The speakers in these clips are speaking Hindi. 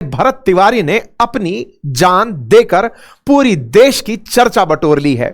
भरत तिवारी ने अपनी जान देकर पूरी देश की चर्चा बटोर ली है।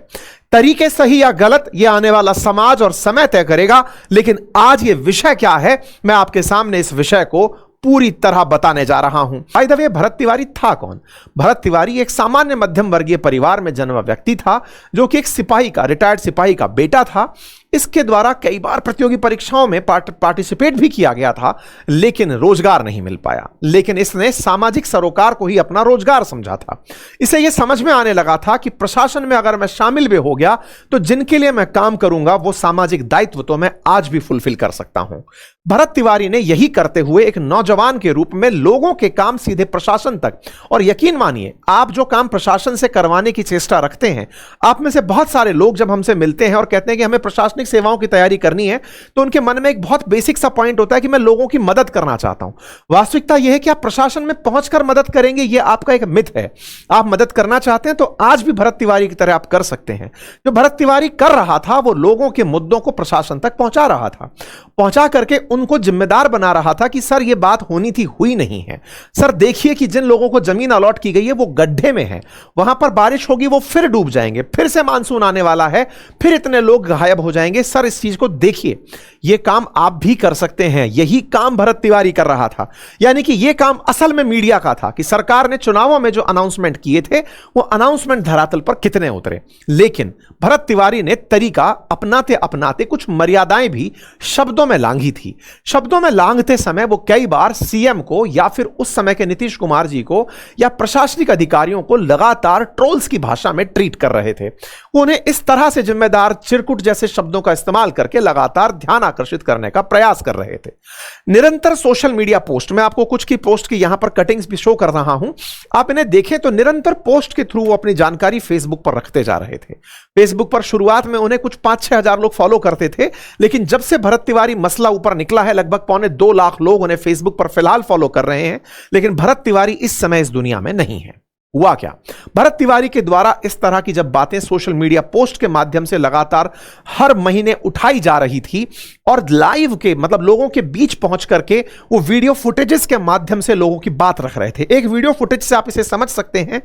तरीके सही या गलत यह आने वाला समाज और समय तय करेगा, लेकिन आज यह विषय क्या है, मैं आपके सामने इस विषय को पूरी तरह बताने जा रहा हूं। By the way, Bharat Tiwari था कौन? भरत तिवारी एक सामान्य मध्यम वर्गीय परिवार में जन्मा व्यक्ति था, जो कि एक सिपाही का, रिटायर्ड सिपाही का बेटा था। इसके द्वारा कई बार प्रतियोगी परीक्षाओं में पार्टिसिपेट भी किया गया था, लेकिन रोजगार नहीं मिल पाया। लेकिन इसने सामाजिक सरोकार को ही अपना रोजगार समझा था। इसे यह समझ में आने लगा था कि प्रशासन में अगर मैं शामिल भी हो गया तो जिनके लिए मैं काम करूंगा वो सामाजिक दायित्व तो मैं आज भी फुलफिल कर सकता हूं। भरत तिवारी ने यही करते हुए एक नौजवान के रूप में लोगों के काम सीधे प्रशासन तक, और यकीन मानिए आप जो काम प्रशासन से करवाने की चेष्टा रखते हैं, आप में से बहुत सारे लोग जब हमसे मिलते हैं और कहते हैं कि हमें प्रशासनिक सेवाओं की तैयारी करनी है, तो उनके मन में एक बहुत बेसिक सा पॉइंट होता है कि मैं लोगों की मदद करना चाहता हूं। वास्तविकता यह है कि आप प्रशासन में पहुंचकर मदद करेंगे, यह आपका एक मिथ है। आप मदद करना चाहते हैं तो आज भी भरत तिवारी की तरह आप कर सकते हैं। जो भरत तिवारी कर रहा था वो लोगों के मुद्दों को प्रशासन तक पहुंचा रहा था, पहुंचा करके उनको जिम्मेदार बना रहा था कि सर ये बात होनी थी, हुई नहीं है। सर देखिए कि जिन लोगों को जमीन अलॉट की गई है वो गड्ढे में है, वहां पर बारिश होगी वो फिर डूब जाएंगे, फिर से मानसून आने वाला है, फिर इतने लोग गायब हो जाएंगे। सर इस चीज को देखिए, यह काम आप भी कर सकते हैं। यही काम भरत तिवारी कर रहा था। यानी कि यह काम असल में मीडिया का था कि सरकार ने चुनावों में जो अनाउंसमेंट किए थे वो अनाउंसमेंट धरातल पर कितने उतरे। लेकिन भरत तिवारी ने तरीका अपनाते अपनाते कुछ मर्यादाएं भी शब्दों में लांघी थी। शब्दों में लांघते समय वो कई बार सीएम को या फिर उस समय के नीतीश कुमार जी को या प्रशासनिक अधिकारियों को लगातार ट्रोल्स की भाषा में ट्रीट कर रहे थे। उन्हें इस तरह से जिम्मेदार, चिरकुट जैसे शब्दों का इस्तेमाल करके लगातार ध्यान आकर्षित करने का प्रयास कर रहे थे। निरंतर सोशल मीडिया पोस्ट, मैं आपको कुछ की पोस्ट की यहां पर कटिंग्स भी शो कर रहा हूं, आप इन्हें देखें तो निरंतर पोस्ट के थ्रू वो अपनी जानकारी फेसबुक पर रखते जा रहे थे। फेसबुक पर शुरुआत में उन्हें कुछ 5-6 हजार लोग फॉलो करते थे, लेकिन जब से भरत तिवारी मसला ऊपर निकला है लगभग 2.25 लाख लोग उन्हें फेसबुक पर फिलहाल फॉलो कर रहे हैं। लेकिन भरत तिवारी इस समय इस दुनिया में नहीं है। हुआ क्या? भरत तिवारी के द्वारा इस तरह की जब बातें सोशल मीडिया पोस्ट के माध्यम से लगातार हर महीने उठाई जा रही थी और लाइव के मतलब लोगों के बीच पहुंच करके वो वीडियो फुटेजेस के माध्यम से लोगों की बात रख रहे थे। एक वीडियो फुटेज से आप इसे समझ सकते हैं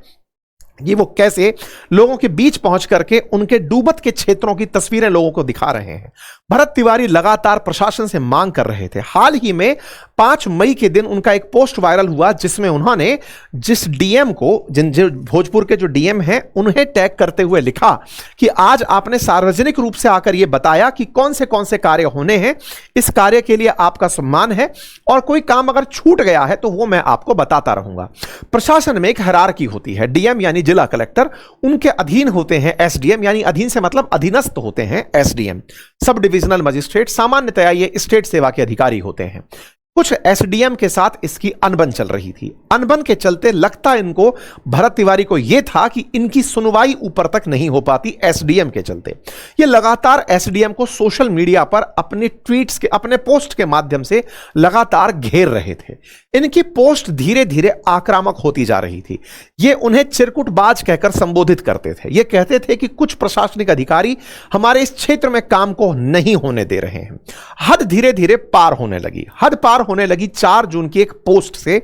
ये वो कैसे लोगों के बीच पहुंच करके उनके डूबत के क्षेत्रों की तस्वीरें लोगों को दिखा रहे हैं। भरत तिवारी लगातार प्रशासन से मांग कर रहे थे। हाल ही में 5 मई के दिन उनका एक पोस्ट वायरल हुआ जिसमें उन्होंने जिस डीएम को, भोजपुर के जो डीएम हैं, उन्हें टैग करते हुए लिखा कि आज आपने सार्वजनिक रूप से आकर यह बताया कि कौन से कार्य होने हैं। इस कार्य के लिए आपका सम्मान है और कोई काम अगर छूट गया है तो वो मैं आपको बताता रहूंगा। प्रशासन में एक हायरार्की होती है। डीएम यानी जिला कलेक्टर, उनके अधीन होते हैं एसडीएम, यानी अधीन से मतलब अधीनस्थ होते हैं एसडीएम, सब डिविजनल मजिस्ट्रेट। सामान्यतया ये स्टेट सेवा के अधिकारी होते हैं। कुछ एसडीएम के साथ इसकी अनबन चल रही थी। अनबन के चलते लगता इनको, भरत तिवारी को यह था कि इनकी सुनवाई ऊपर तक नहीं हो पाती एसडीएम के चलते। ये लगातार एसडीएम को सोशल मीडिया पर अपने ट्वीट्स के, अपने पोस्ट के माध्यम से लगातार घेर रहे थे। इनकी पोस्ट धीरे धीरे आक्रामक होती जा रही थी। ये उन्हें चिरकुटबाज कहकर संबोधित करते थे। ये कहते थे कि कुछ प्रशासनिक अधिकारी हमारे इस क्षेत्र में काम को नहीं होने दे रहे हैं। हद धीरे धीरे पार होने लगी। हद पार होने लगी 4 जून की एक पोस्ट से,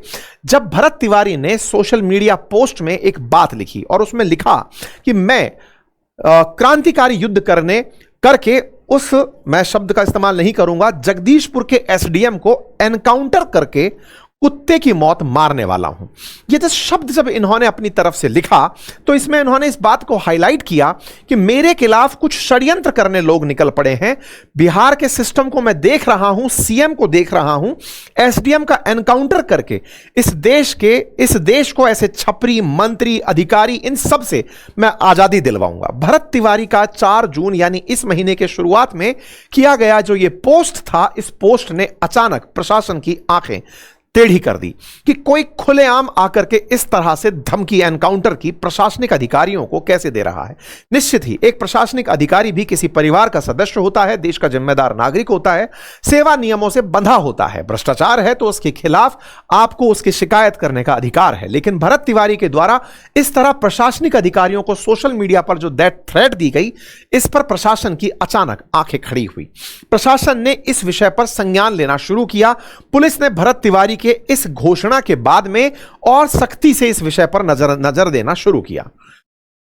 जब भरत तिवारी ने सोशल मीडिया पोस्ट में एक बात लिखी और उसमें लिखा कि मैं क्रांतिकारी युद्ध करके उस, मैं शब्द का इस्तेमाल नहीं करूंगा, जगदीशपुर के एसडीएम को एनकाउंटर करके कुत्ते की मौत मारने वाला हूं। ये जो शब्द जब इन्होंने अपनी तरफ से लिखा तो इसमें इन्होंने इस बात को हाईलाइट किया कि मेरे खिलाफ कुछ षड्यंत्र करने लोग निकल पड़े हैं। बिहार के सिस्टम को मैं देख रहा हूं, सीएम को देख रहा हूं, एसडीएम का एनकाउंटर करके इस देश को ऐसे छपरी, मंत्री, अधिकारी, इन सब से मैं आजादी दिलवाऊंगा। भरत तिवारी का 4 जून यानी इस महीने के शुरुआत में किया गया जो ये पोस्ट था, इस पोस्ट ने अचानक प्रशासन की आंखें टेढ़ी कर दी कि कोई खुलेआम आकर के इस तरह से धमकी, एनकाउंटर की प्रशासनिक अधिकारियों को कैसे दे रहा है। निश्चित ही एक प्रशासनिक अधिकारी भी किसी परिवार का सदस्य होता है, देश का जिम्मेदार नागरिक होता है, सेवा नियमों से बंधा होता है। भ्रष्टाचार है तो उसके खिलाफ आपको उसकी शिकायत करने का अधिकार है। लेकिन भरत तिवारी के द्वारा इस तरह प्रशासनिक अधिकारियों को सोशल मीडिया पर जो डेथ थ्रेट दी गई, इस पर प्रशासन की अचानक आंखें खड़ी हुई। प्रशासन ने इस विषय पर संज्ञान लेना शुरू किया। पुलिस ने भरत तिवारी के इस घोषणा के बाद में और सख्ती से इस विषय पर नजर देना शुरू किया।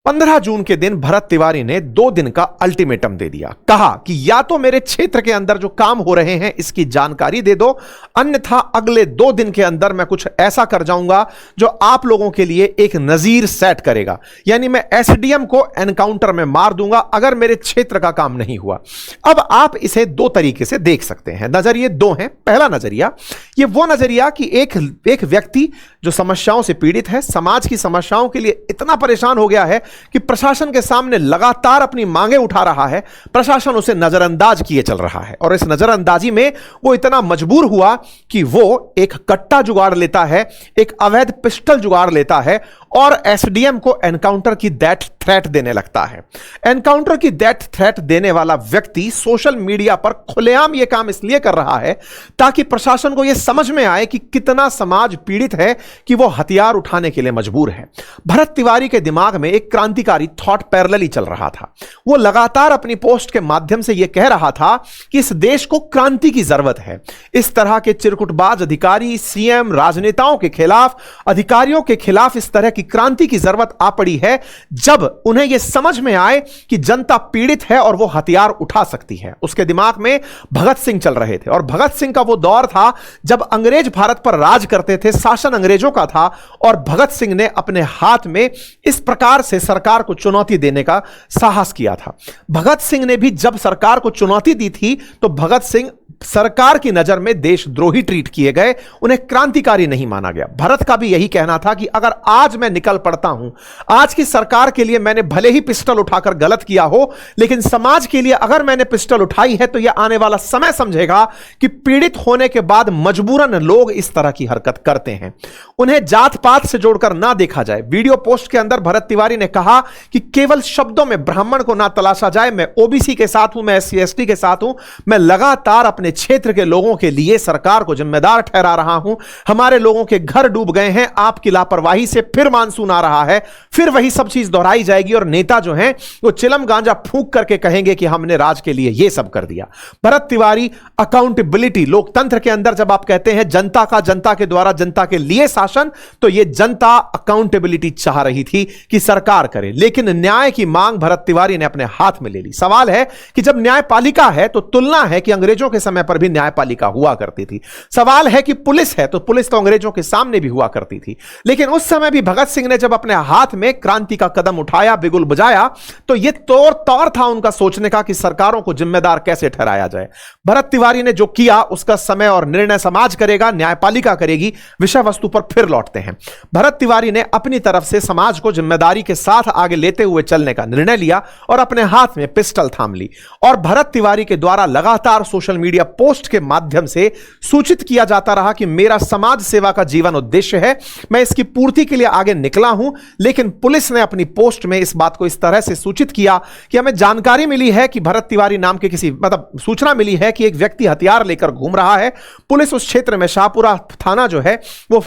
15 जून के दिन भरत तिवारी ने 2 दिन का अल्टीमेटम दे दिया। कहा कि या तो मेरे क्षेत्र के अंदर जो काम हो रहे हैं इसकी जानकारी दे दो, अन्यथा अगले 2 दिन के अंदर मैं कुछ ऐसा कर जाऊंगा जो आप लोगों के लिए एक नजीर सेट करेगा, यानी मैं एसडीएम को एनकाउंटर में मार दूंगा अगर मेरे क्षेत्र का काम नहीं हुआ। अब आप इसे 2 तरीके से देख सकते हैं, नजरिए 2 हैं। पहला नजरिया, ये वो नजरिया कि एक व्यक्ति जो समस्याओं से पीड़ित है, समाज की समस्याओं के लिए इतना परेशान हो गया है कि प्रशासन के सामने लगातार अपनी मांगे उठा रहा है, प्रशासन उसे नजरअंदाज किए चल रहा है और इस नजरअंदाजी में वो इतना मजबूर हुआ कि वो एक कट्टा जुगाड़ लेता है, एक अवैध पिस्टल जुगाड़ लेता है और एसडीएम को एनकाउंटर की डेथ थ्रेट देने लगता है। एनकाउंटर की डेथ थ्रेट देने वाला व्यक्ति सोशल मीडिया पर खुलेआम यह काम इसलिए कर रहा है ताकि प्रशासन को यह समझ में आए कि कितना समाज पीड़ित है कि वो हथियार उठाने के लिए मजबूर है। भरत तिवारी के दिमाग में एक क्रांतिकारी थॉट पैरेलली चल रहा था। वो लगातार अपनी पोस्ट के माध्यम से यह कह रहा था कि इस देश को क्रांति की जरूरत है। इस तरह के चिरकुटबाज अधिकारी, सीएम, राजनेताओं के खिलाफ, अधिकारियों के खिलाफ इस तरह की क्रांति की जरूरत आ पड़ी है जब उन्हें यह समझ में आए कि जनता पीड़ित है और वो हथियार उठा सकती है। उसके दिमाग में भगत सिंह चल रहे थे और भगत सिंह का वो दौर था जब अंग्रेज भारत पर राज करते थे, शासन अंग्रेजों का था और भगत सिंह ने अपने हाथ में इस प्रकार से सरकार को चुनौती देने का साहस किया था। भगत सिंह ने भी जब सरकार को चुनौती दी थी तो भगत सिंह सरकार की नजर में देशद्रोही ट्रीट किए गए, उन्हें क्रांतिकारी नहीं माना गया। भरत का भी यही कहना था कि अगर आज मैं निकल पड़ता हूं, आज की सरकार के लिए मैंने भले ही पिस्टल उठाकर गलत किया हो, लेकिन समाज के लिए अगर मैंने पिस्टल उठाई है तो यह आने वाला समय समझेगा कि पीड़ित होने के बाद मजबूरन लोग इस तरह की हरकत करते हैं। उन्हें जात पात से जोड़कर ना देखा जाए। वीडियो पोस्ट के अंदर भरत तिवारी ने कहा कि केवल शब्दों में ब्राह्मण को ना तलाशा जाए, मैं ओबीसी के साथ हूं, मैं एससी एसटी के साथ हूं, मैं लगातार अपने क्षेत्र के लोगों के लिए सरकार को जिम्मेदार ठहरा रहा हूं। हमारे लोगों के घर डूब गए हैं, आपकी लापरवाही से फिर मानसून आ रहा है, फिर वही सब चीज दोहराई जाएगी और नेता जो हैं वो चिलम गांजा फूंक करके कहेंगे कि हमने राज के लिए यह सब कर दिया। भरत तिवारी अकाउंटेबिलिटी, लोकतंत्र के अंदर जब आप कहते हैं जनता का, जनता के द्वारा जनता के लिए शासन, तो यह जनता अकाउंटेबिलिटी चाह रही थी कि सरकार करे, लेकिन न्याय की मांग भरत तिवारी ने अपने हाथ में ले ली। सवाल है कि जब न्यायपालिका है तो तुलना है कि अंग्रेजों के समय पर भी न्यायपालिका हुआ करती थी। सवाल है कि पुलिस है तो पुलिस तो अंग्रेजों के सामने भी हुआ करती थी, लेकिन उस समय भी भगत सिंह ने जब अपने हाथ में क्रांति का कदम उठाया, बिगुल बजाया, तो यह तौर था उनका सोचने का कि सरकारों को जिम्मेदार कैसे ठहराया जाए। भरत तिवारी ने जो किया उसका समय और निर्णय समाज करेगा, न्यायपालिका करेगी। विषय वस्तु पर फिर लौटते हैं। भरत तिवारी ने अपनी तरफ से समाज को जिम्मेदारी के साथ आगे लेते हुए चलने का निर्णय लिया और अपने हाथ में पिस्टल थाम ली और भरत तिवारी के द्वारा लगातार सोशल मीडिया पोस्ट के माध्यम से सूचित किया जाता रहा कि मेरा समाज सेवा का जीवन उद्देश्य है, मैं इसकी पूर्ति के लिए आगे निकला हूं। लेकिन पुलिस ने अपनी पोस्ट में इस बात को इस तरह से सूचित किया कि हमें जानकारी मिली है कि भरत तिवारी नाम के सूचना मिली है कि एक व्यक्ति हथियार लेकर घूम रहा है। पुलिस उस क्षेत्र में शाहपुरा थाना जो है वो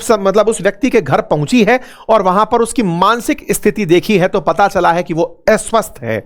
उस व्यक्ति के घर पहुंची है और वहां पर उसकी मानसिक स्थिति देखी है तो पता चला है कि वो अस्वस्थ है।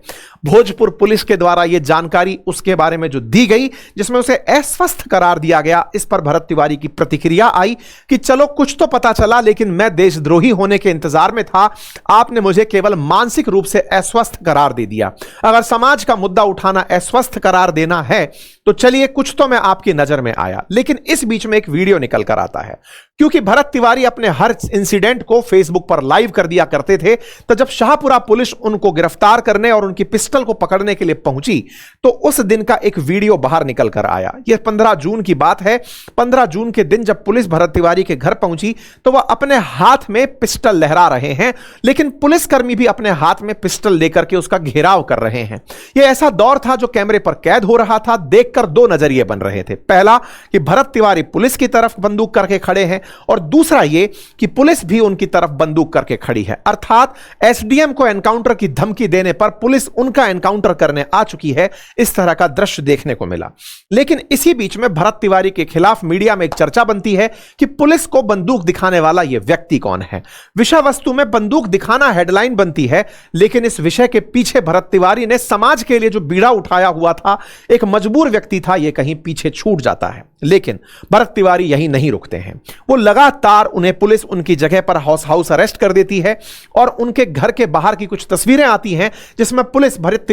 भोजपुर पुलिस के द्वारा यह जानकारी उसके बारे में जो दी गई, जिसमें उसे अस्वस्थ करार दिया गया, इस पर भरत तिवारी की प्रतिक्रिया आई कि चलो कुछ तो पता चला, लेकिन मैं देशद्रोही होने के इंतजार में था, आपने मुझे केवल मानसिक रूप से अस्वस्थ करार दे दिया। अगर समाज का मुद्दा उठाना अस्वस्थ करार देना है तो चलिए कुछ तो मैं आपकी नजर में आया। लेकिन इस बीच में एक वीडियो निकल कर आता है, क्योंकि भरत तिवारी अपने हर इंसिडेंट को फेसबुक पर लाइव कर दिया करते थे। तो जब शाहपुरा पुलिस उनको गिरफ्तार करने और उनकी पिस्टल को पकड़ने के लिए पहुंची तो उस दिन का एक वीडियो बाहर निकल कर आया। यह 15 जून की बात है। 15 जून के दिन जब पुलिस भरत तिवारी के घर पहुंची तो वह अपने हाथ में पिस्टल लहरा रहे हैं, लेकिन पुलिसकर्मी भी अपने हाथ में पिस्टल लेकर के उसका घेराव कर रहे हैं। यह ऐसा दौर था जो कैमरे पर कैद हो रहा था। देखकर 2 नजरिए बन रहे थे। पहला कि भरत तिवारी पुलिस की तरफ बंदूक करके खड़े हैं और दूसरा यह कि पुलिस भी उनकी तरफ बंदूक करके खड़ी है, अर्थात एसडीएम को एनकाउंटर की धमकी देने पर पुलिस उनका एनकाउंटर करने आ चुकी है। इस तरह का दृश्य देखने को मिला। लेकिन इसी बीच में भरत तिवारी के खिलाफ मीडिया में एक चर्चा बनती है कि पुलिस को बंदूक दिखाने वाला यह व्यक्ति कौन है। विषय वस्तु में बंदूक दिखाना हेडलाइन बनती है, लेकिन इस विषय के पीछे भरत तिवारी ने समाज के लिए जो बीड़ा उठाया हुआ था, एक मजबूर व्यक्ति व्यक्ति था यह कहीं पीछे छूट जाता है। लेकिन भरत तिवारी यहीं नहीं रुकते हैं। वो लगातार उन्हें पुलिस उनकी जगह पर हाउस अरेस्ट कर देती है और उनके घर के बाहर की कुछ तस्वीरें आती हैं जिसमें पुलिस भरत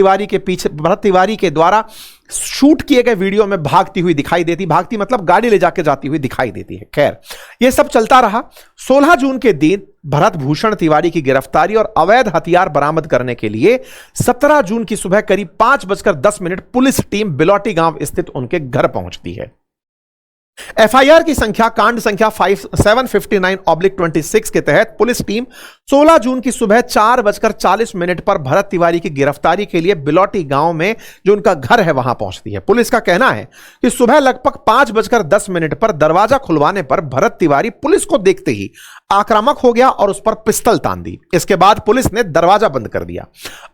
तिवारी के द्वारा शूट किए गए वीडियो में भागती हुई दिखाई देती, भागती मतलब गाड़ी ले जाके जाती हुई दिखाई देती है। खैर, यह सब चलता रहा। 16 जून के दिन भरत भूषण तिवारी की गिरफ्तारी और अवैध हथियार बरामद करने के लिए 17 जून की सुबह करीब 5:10 पुलिस टीम बिलौटी गांव स्थित उनके घर पहुंचती है। एफआईआर की संख्या कांड संख्या 759/26 के तहत पुलिस टीम 16 जून की सुबह 4:40 पर भरत तिवारी की गिरफ्तारी के लिए बिलौटी गांव में जो उनका घर है वहां पहुंचती है। पुलिस का कहना है कि सुबह लगभग 5:10 पर दरवाजा खुलवाने पर भरत तिवारी पुलिस को देखते ही आक्रामक हो गया और उस पर पिस्टल तान दी। इसके बाद पुलिस ने दरवाजा बंद कर दिया।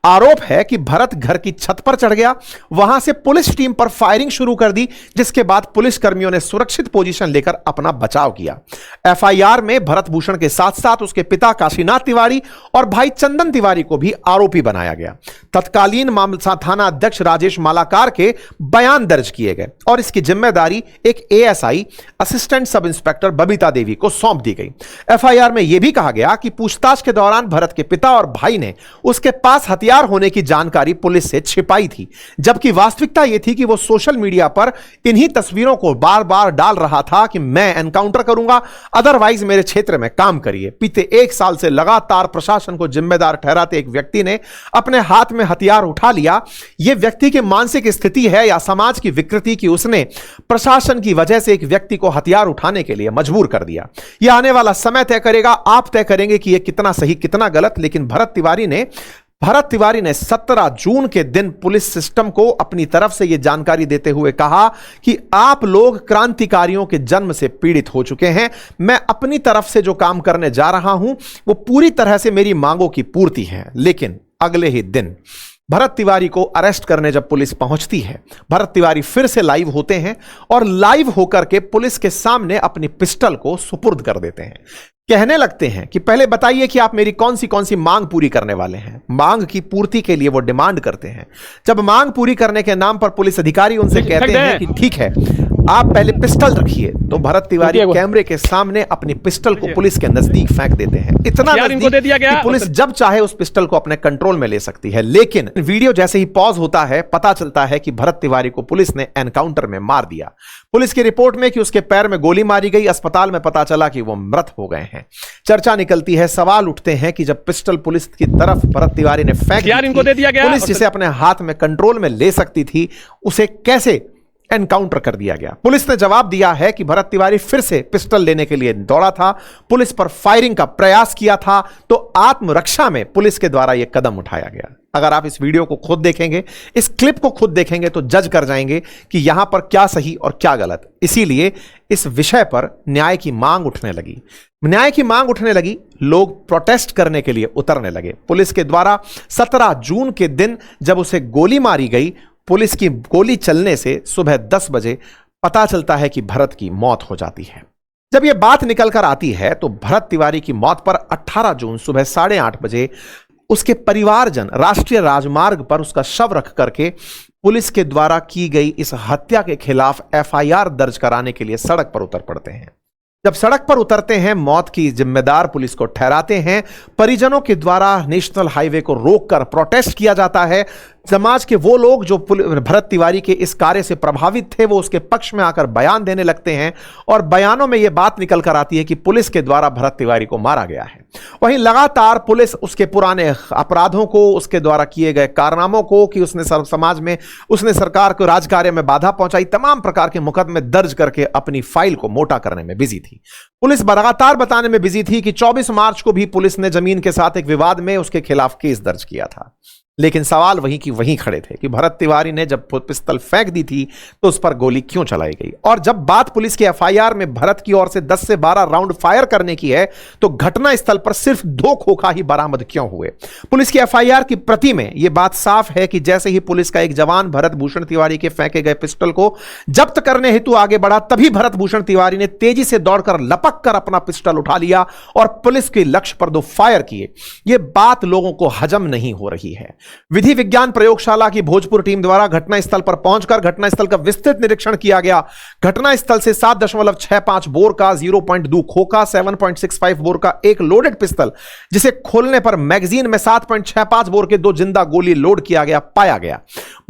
आरोप है कि भरत घर की छत पर चढ़ गया, वहां से पुलिस टीम पर फायरिंग शुरू कर दी, जिसके बाद पुलिस कर्मियों ने सुरक्षित पोजीशन लेकर अपना बचाव किया। एफआईआर में भरत भूषण के साथ साथ उसके पिता काशीनाथ तिवारी और भाई चंदन तिवारी को भी आरोपी बनाया गया। तत्कालीन मामला थाना अध्यक्ष राजेश मालाकार के बयान दर्ज किए गए और इसकी जिम्मेदारी एक ASI assistant sub inspector Babita Devi को सौंप दी गई। एफआईआर में यह भी कहा गया कि पूछताछ के दौरान भरत के पिता और भाई ने उसके पास हथियार होने की जानकारी पुलिस से छिपाई थी, जबकि वास्तविकता यह थी कि वो सोशल मीडिया पर इन्हीं तस्वीरों को बार बार डाल रहा था कि मैं एनकाउंटर करूंगा, अदरवाइज मेरे क्षेत्र में काम करिए। बीते 1 साल से लगातार प्रशासन को जिम्मेदार ठहराते एक व्यक्ति ने अपने हाथ में हथियार उठा लिया। यह व्यक्ति की मानसिक स्थिति है या समाज की विकृति की उसने प्रशासन की वजह से एक व्यक्ति को हथियार उठाने के लिए मजबूर कर दिया। यह आने वाला समय तय करेगा, आप तय करेंगे कि यह कितना सही कितना गलत। लेकिन भरत तिवारी ने 17 जून के दिन पुलिस सिस्टम को अपनी तरफ से यह जानकारी देते हुए कहा कि आप लोग क्रांतिकारियों के जन्म से पीड़ित हो चुके हैं। मैं अपनी तरफ से जो काम करने जा रहा हूं वो पूरी तरह से मेरी मांगों की पूर्ति है। लेकिन अगले ही दिन भरत तिवारी को अरेस्ट करने जब पुलिस पहुंचती है, भरत तिवारी फिर से लाइव होते हैं और लाइव होकर के पुलिस के सामने अपनी पिस्टल को सुपुर्द कर देते हैं। कहने लगते हैं कि पहले बताइए कि आप मेरी कौन सी मांग पूरी करने वाले हैं। मांग की पूर्ति के लिए वो डिमांड करते हैं। जब मांग पूरी करने के नाम पर पुलिस अधिकारी उनसे कहते हैं कि ठीक है, आप पहले पिस्टल रखिए, तो भरत तिवारी कैमरे के सामने अपनी पिस्टल को पुलिस के नजदीक फेंक देते हैं। इतना नजदीक कि पुलिस जब चाहे उस पिस्टल को अपने कंट्रोल में ले सकती है। लेकिन वीडियो जैसे ही पॉज होता है, पता चलता है कि भरत तिवारी को पुलिस ने एनकाउंटर में मार दिया। पुलिस की रिपोर्ट में कि उसके पैर में गोली मारी गई, अस्पताल में पता चला कि वो मृत हो गए हैं। चर्चा निकलती है, सवाल उठते हैं कि जब पिस्टल पुलिस की तरफ भरत तिवारी ने फेंक दी, पुलिस जिसे अपने हाथ में कंट्रोल में ले सकती थी, उसे कैसे एनकाउंटर कर दिया गया। पुलिस ने जवाब दिया है कि भरत तिवारी फिर से पिस्टल लेने के लिए दौड़ा था, पुलिस पर फायरिंग का प्रयास किया था, तो आत्मरक्षा में पुलिस के द्वारा यह कदम उठाया गया। अगर आप इस वीडियो को खुद देखेंगे, इस क्लिप को खुद देखेंगे, तो जज कर जाएंगे कि यहां पर क्या सही और क्या गलत। इसीलिए इस विषय पर न्याय की मांग उठने लगी, लोग प्रोटेस्ट करने के लिए उतरने लगे। पुलिस के द्वारा 17 जून के दिन जब उसे गोली मारी गई, पुलिस की गोली चलने से सुबह 10 बजे पता चलता है कि भरत की मौत हो जाती है। जब यह बात निकल कर आती है तो भरत तिवारी की मौत पर 18 जून सुबह 8:30 बजे उसके परिवारजन राष्ट्रीय राजमार्ग पर उसका शव रख करके पुलिस के द्वारा की गई इस हत्या के खिलाफ एफआईआर दर्ज कराने के लिए सड़क पर उतर पड़ते हैं। जब सड़क पर उतरते हैं, मौत की जिम्मेदार पुलिस को ठहराते हैं। परिजनों के द्वारा नेशनल हाईवे को रोककर प्रोटेस्ट किया जाता है। समाज के वो लोग जो भरत तिवारी के इस कार्य से प्रभावित थे, वो उसके पक्ष में आकर बयान देने लगते हैं और बयानों में यह बात निकल कर आती है कि पुलिस के द्वारा भरत तिवारी को मारा गया है। वहीं लगातार पुलिस उसके पुराने अपराधों को, उसके द्वारा किए गए कारनामों को, कि उसने समाज में, उसने सरकार को राजकार्य में बाधा पहुंचाई, तमाम प्रकार के मुकदमे दर्ज करके अपनी फाइल को मोटा करने में बिजी थी। पुलिस लगातार बताने में बिजी थी कि 24 मार्च को भी पुलिस ने जमीन के साथ एक विवाद में उसके खिलाफ केस दर्ज किया था। लेकिन सवाल वहीं की वहीं खड़े थे कि भरत तिवारी ने जब पिस्तल फेंक दी थी तो उस पर गोली क्यों चलाई गई। और जब बात पुलिस की एफआईआर में भरत की ओर से 10 से 12 राउंड फायर करने की है, तो घटना स्थल पर सिर्फ 2 खोखा ही बरामद क्यों हुए। पुलिस की एफआईआर की प्रति में यह बात साफ है कि जैसे ही पुलिस का एक जवान भरत भूषण तिवारी के फेंके गए पिस्टल को जब्त करने हेतु आगे बढ़ा, तभी भरत भूषण तिवारी ने तेजी से दौड़कर लपक कर अपना पिस्टल उठा लिया और पुलिस के लक्ष्य पर 2 फायर किए। यह बात लोगों को हजम नहीं हो रही है। विधि विज्ञान प्रयोगशाला की भोजपुर टीम द्वारा घटनास्थल पर पहुंचकर घटनास्थल का विस्तृत निरीक्षण किया गया। घटनास्थल से 7.65 बोर का, 0.2 खोखा, 7.65 बोर का एक लोडेड पिस्टल, जिसे खोलने पर मैगजीन में 7.65 बोर के 2 जिंदा गोली लोड किया गया, पाया गया।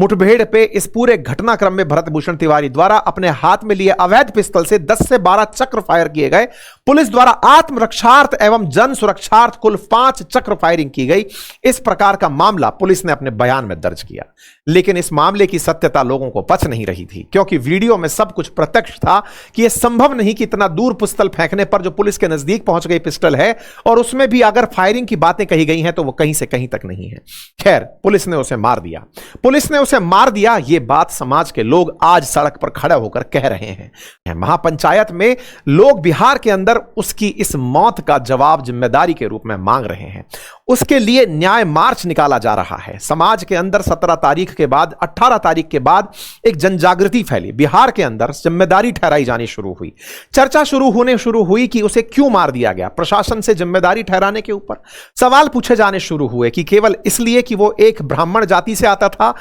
मुठभेड़ पे इस पूरे घटनाक्रम में भरत भूषण तिवारी द्वारा अपने हाथ में लिए अवैध पिस्टल से 10 से 12 चक्र फायर किए गए। पुलिस द्वारा आत्मरक्षार्थ एवं जन सुरक्षार्थ कुल 5 चक्र फायरिंग की गई। इस प्रकार का मामला पुलिस ने अपने बयान में दर्ज किया, लेकिन इस मामले की सत्यता लोगों को पच नहीं रही थी, क्योंकि वीडियो में सब कुछ प्रत्यक्ष था कि यह संभव नहीं कि इतना दूर पिस्टल फेंकने पर जो पुलिस के नजदीक पहुंच गई पिस्टल है, और उसमें भी अगर फायरिंग की बातें कही गई हैं तो वो कहीं से कहीं तक नहीं है। खैर, पुलिस ने उसे मार दिया, पुलिस ने उसे मार दिया। यह बात समाज के लोग आज सड़क पर खड़े होकर कह रहे हैं। महापंचायत में लोग बिहार के अंदर उसकी इस मौत का जवाब जिम्मेदारी के रूप में मांग रहे हैं। उसके लिए न्याय मार्च निकाला जा रहा है। समाज के अंदर 17 तारीख के बाद, 18 तारीख के बाद एक जनजागृति फैली। बिहार के अंदर जिम्मेदारी ठहराई जानी शुरू हुई। चर्चा शुरू हुई कि उसे क्यों मार दिया गया। प्रशासन से जिम्मेदारी ठहराने के ऊपर सवाल पूछे जाने शुरू हुए कि केवल इसलिए कि वो एक ब्राह्मण जाति से आता था,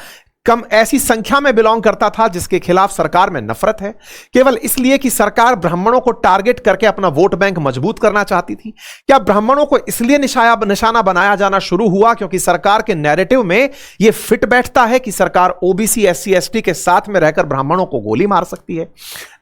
कम ऐसी संख्या में बिलोंग करता था जिसके खिलाफ सरकार में नफरत है, केवल इसलिए कि सरकार ब्राह्मणों को टारगेट करके अपना वोट बैंक मजबूत करना चाहती थी। क्या ब्राह्मणों को इसलिए निशाना बनाया जाना शुरू हुआ क्योंकि सरकार के नैरेटिव में यह फिट बैठता है कि सरकार ओबीसी, एससी, एसटी के साथ में रहकर ब्राह्मणों को गोली मार सकती है।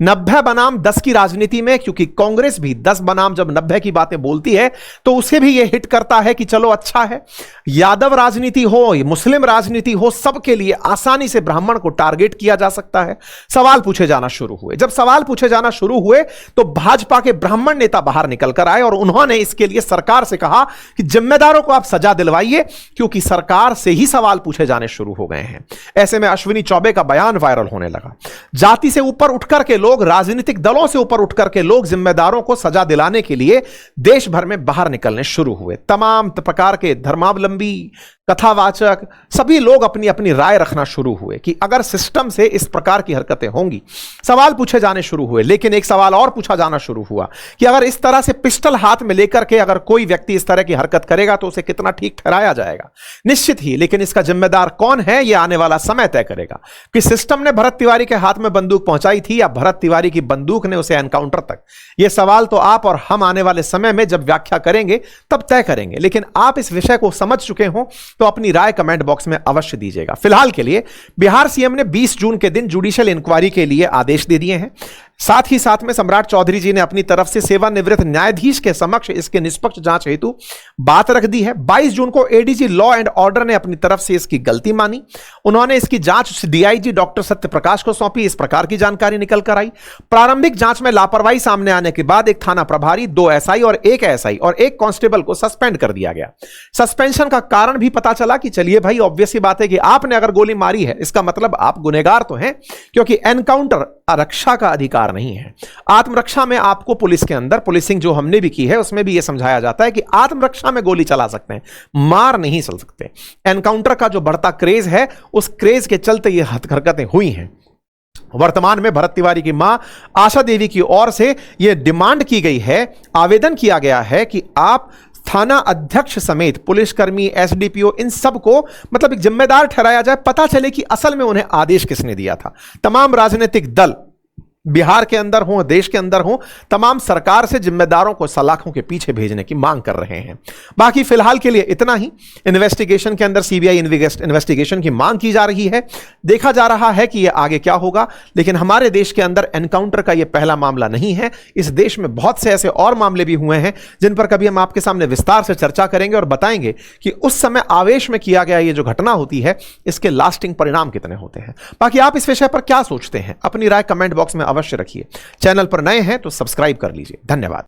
90 बनाम 10 की राजनीति में, क्योंकि कांग्रेस भी 10 बनाम जब 90 की बातें बोलती है तो उसे भी यह हिट करता है कि चलो अच्छा है, यादव राजनीति हो, मुस्लिम राजनीति हो, सबके लिए आसानी से ब्राह्मण को टारगेट किया जा सकता है। सवाल पूछे जाना शुरू हुए। जब सवाल पूछे जाना शुरू हुए तो भाजपा के ब्राह्मण नेता बाहर निकल कर आए और उन्होंने इसके लिए सरकार से कहा कि जिम्मेदारों को आप सजा दिलवाइए, क्योंकि सरकार से ही सवाल पूछे जाने शुरू हो गए हैं। ऐसे में अश्विनी चौबे का बयान वायरल होने लगा। जाति से ऊपर उठकर के लोग, राजनीतिक दलों से ऊपर उठकर के लोग जिम्मेदारों को सजा दिलाने के लिए देश भर में बाहर निकलने शुरू हुए। तमाम प्रकार के धर्मावलंबी, कथावाचक सभी लोग अपनी अपनी राय रखना शुरू हुए कि अगर सिस्टम से इस प्रकार की हरकतें होंगी। सवाल पूछे जाने शुरू हुए, लेकिन एक सवाल और पूछा जाना शुरू हुआ कि अगर इस तरह से पिस्टल हाथ में लेकर के अगर कोई व्यक्ति इस तरह की हरकत करेगा तो उसे कितना ठीक ठहराया जाएगा। निश्चित ही, लेकिन इसका जिम्मेदार कौन है यह आने वाला समय तय करेगा कि सिस्टम ने भरत तिवारी के हाथ में बंदूक पहुंचाई थी या भरत तिवारी की बंदूक ने उसे एनकाउंटर तक। यह सवाल तो आप और हम आने वाले समय में जब व्याख्या करेंगे तब तय करेंगे, लेकिन आप इस विषय को समझ चुके हो तो अपनी राय कमेंट बॉक्स में अवश्य दीजिएगा। फिलहाल के लिए बिहार सीएम ने 20 जून के दिन जुडिशियल इंक्वायरी के लिए आदेश दे दिए हैं। साथ ही साथ में सम्राट चौधरी जी ने अपनी तरफ से सेवानिवृत्त न्यायाधीश के समक्ष इसके निष्पक्ष जांच हेतु बात रख दी है। 22 जून को एडीजी लॉ एंड ऑर्डर ने अपनी तरफ से इसकी गलती मानी। उन्होंने इसकी जांच डीआईजी डॉक्टर सत्यप्रकाश को सौंपी। इस प्रकार की जानकारी निकल कर आई। प्रारंभिक जांच में लापरवाही सामने आने के बाद एक थाना प्रभारी, 2 एसआई और 1 एसआई और 1 कांस्टेबल को सस्पेंड कर दिया गया। सस्पेंशन का कारण भी पता चला कि चलिए भाई, ऑब्वियस सी बात है कि आपने अगर गोली मारी है इसका मतलब आप गुनहगार तो हैं, क्योंकि एनकाउंटर रक्षा का अधिकार नहीं है। आत्मरक्षा में आपको पुलिस के अंदर, पुलिसिंग जो हमने भी की है उसमें भी यह समझाया जाता है कि आत्मरक्षा में गोली चला सकते हैं, मार नहीं चल सकते। एनकाउंटर का जो बढ़ता क्रेज है, उस क्रेज के चलते ये हरकतें हुई हैं। वर्तमान में भरत तिवारी की मां आशा देवी की ओर से यह डिमांड की गई है, आवेदन किया गया है कि आप थाना अध्यक्ष समेत पुलिसकर्मी, एसडीपीओ, इन सब को मतलब एक जिम्मेदार ठहराया जाए, पता चले कि असल में उन्हें आदेश किसने दिया था। तमाम राजनीतिक दल बिहार के अंदर हो, देश के अंदर हो, तमाम सरकार से जिम्मेदारों को सलाखों के पीछे भेजने की मांग कर रहे हैं। बाकी फिलहाल के लिए इतना ही। इन्वेस्टिगेशन के अंदर सीबीआई इन्वेस्टिगेशन की मांग की जा रही है। देखा जा रहा है कि यह आगे क्या होगा, लेकिन हमारे देश के अंदर एनकाउंटर का यह पहला मामला नहीं है। इस देश में बहुत से ऐसे और मामले भी हुए हैं जिन पर कभी हम आपके सामने विस्तार से चर्चा करेंगे और बताएंगे कि उस समय आवेश में किया गया ये जो घटना होती है इसके लास्टिंग परिणाम कितने होते हैं। बाकी आप इस विषय पर क्या सोचते हैं, अपनी राय कमेंट बॉक्स में अवश्य रखिए। चैनल पर नए हैं तो सब्सक्राइब कर लीजिए। धन्यवाद।